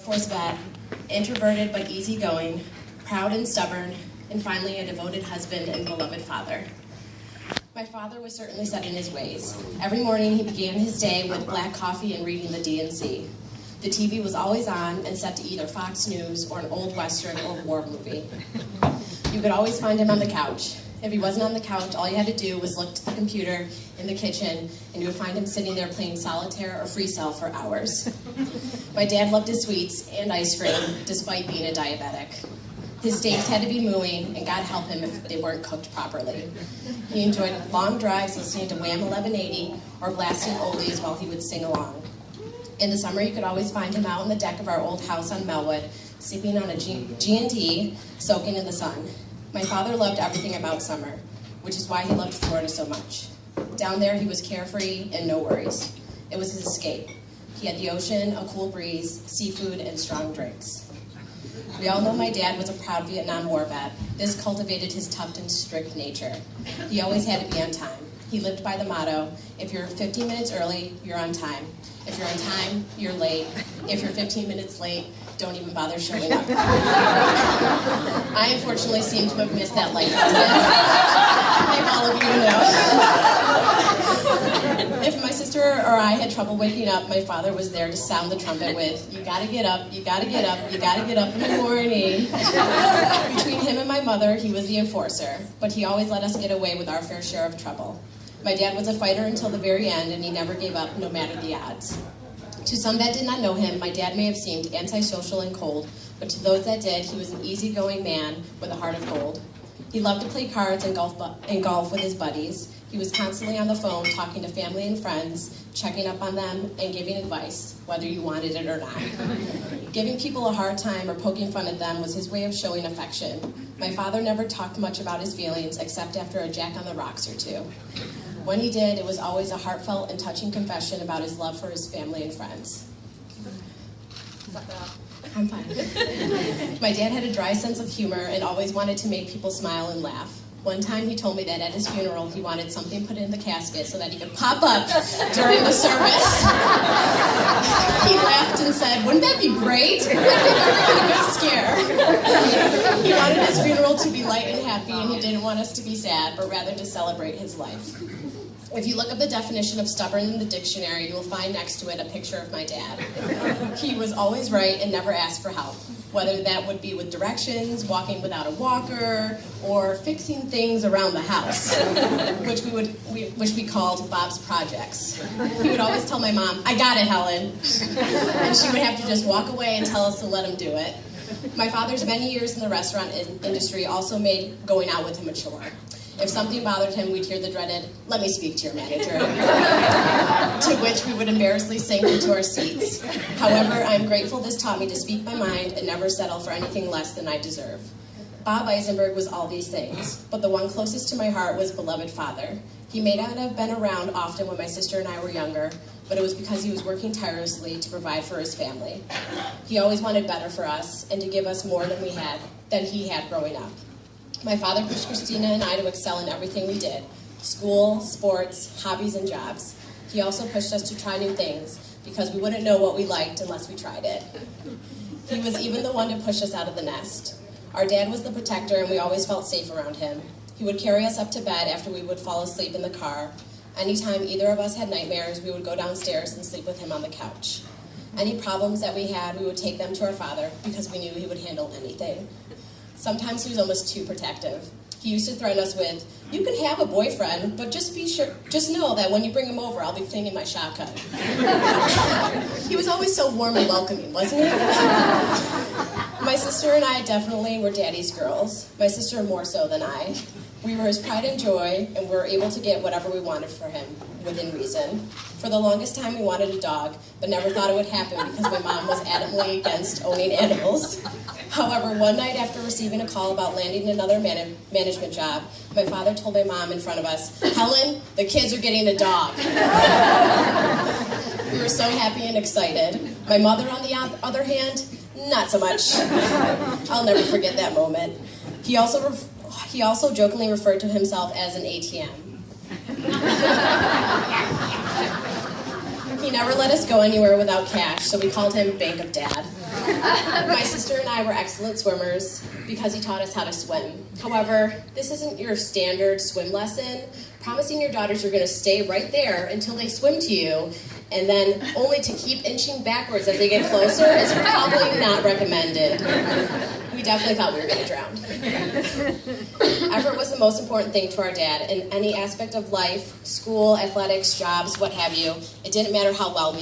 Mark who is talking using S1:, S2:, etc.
S1: Force vet, introverted but easygoing, proud and stubborn, and finally a devoted husband and beloved father. My father was certainly set in his ways. Every morning he began his day with black coffee and reading the D&C. The TV was always on and set to either Fox News or an old Western or war movie. You could always find him on the couch. If he wasn't on the couch, all you had to do was look to the computer in the kitchen, and you would find him sitting there playing solitaire or free cell for hours. My dad loved his sweets and ice cream, despite being a diabetic. His steaks had to be mooing, and God help him if they weren't cooked properly. He enjoyed long drives listening to Wham 1180 or blasting oldies while he would sing along. In the summer, you could always find him out on the deck of our old house on Melwood, sleeping on a G&T, soaking in the sun. My father loved everything about summer, which is why he loved Florida so much. Down there, he was carefree and no worries. It was his escape. He had the ocean, a cool breeze, seafood, and strong drinks. We all know my dad was a proud Vietnam War vet. This cultivated his tough and strict nature. He always had to be on time. He lived by the motto, if you're 15 minutes early, you're on time. If you're on time, you're late. If you're 15 minutes late, don't even bother showing up. I unfortunately seem to have missed that life lesson. Like all of you know. If my sister or I had trouble waking up, my father was there to sound the trumpet with, you gotta get up, you gotta get up, you gotta get up in the morning. Between him and my mother, he was the enforcer, but he always let us get away with our fair share of trouble. My dad was a fighter until the very end, and he never gave up, no matter the odds. To some that did not know him, my dad may have seemed antisocial and cold, but to those that did, he was an easygoing man with a heart of gold. He loved to play cards and golf with his buddies. He was constantly on the phone talking to family and friends, checking up on them, and giving advice, whether you wanted it or not. Giving people a hard time or poking fun at them was his way of showing affection. My father never talked much about his feelings, except after a Jack on the Rocks or two. When he did, it was always a heartfelt and touching confession about his love for his family and friends. I'm fine. My dad had a dry sense of humor and always wanted to make people smile and laugh. One time he told me that at his funeral he wanted something put in the casket so that he could pop up during the service. He laughed and said, wouldn't that be great? I think everyone would get scared. He wanted his funeral to be light and happy, and he didn't want us to be sad, but rather to celebrate his life. If you look up the definition of stubborn in the dictionary, you will find next to it a picture of my dad. He was always right and never asked for help, whether that would be with directions, walking without a walker, or fixing things around the house, which we called Bob's projects. He would always tell my mom, I got it, Helen, and she would have to just walk away and tell us to let him do it. My father's many years in the restaurant industry also made going out with him a chore. If something bothered him, we'd hear the dreaded, let me speak to your manager, to which we would embarrassingly sink into our seats. However, I'm grateful this taught me to speak my mind and never settle for anything less than I deserve. Bob Eisenberg was all these things, but the one closest to my heart was beloved father. He may not have been around often when my sister and I were younger, but it was because he was working tirelessly to provide for his family. He always wanted better for us and to give us more than he had growing up. My father pushed Christina and I to excel in everything we did, school, sports, hobbies, and jobs. He also pushed us to try new things because we wouldn't know what we liked unless we tried it. He was even the one to push us out of the nest. Our dad was the protector, and we always felt safe around him. He would carry us up to bed after we would fall asleep in the car. Anytime either of us had nightmares, we would go downstairs and sleep with him on the couch. Any problems that we had, we would take them to our father because we knew he would handle anything. Sometimes he was almost too protective. He used to threaten us with, you can have a boyfriend, but just know that when you bring him over, I'll be cleaning my shotgun. He was always so warm and welcoming, wasn't he? My sister and I definitely were daddy's girls. My sister more so than I. We were his pride and joy, and we were able to get whatever we wanted for him, within reason. For the longest time, we wanted a dog, but never thought it would happen because my mom was adamantly against owning animals. However, one night after receiving a call about landing another management job, my father told my mom in front of us, Helen, the kids are getting a dog. We were so happy and excited. My mother, on the other hand, not so much. I'll never forget that moment. He also jokingly referred to himself as an ATM. He never let us go anywhere without cash, so we called him Bank of Dad. My sister and I were excellent swimmers because he taught us how to swim. However, this isn't your standard swim lesson. Promising your daughters you're going to stay right there until they swim to you, and then only to keep inching backwards as they get closer is probably not recommended. We definitely thought we were going to drown. Effort was the most important thing to our dad in any aspect of life, school, athletics, jobs, what have you. It didn't matter how well we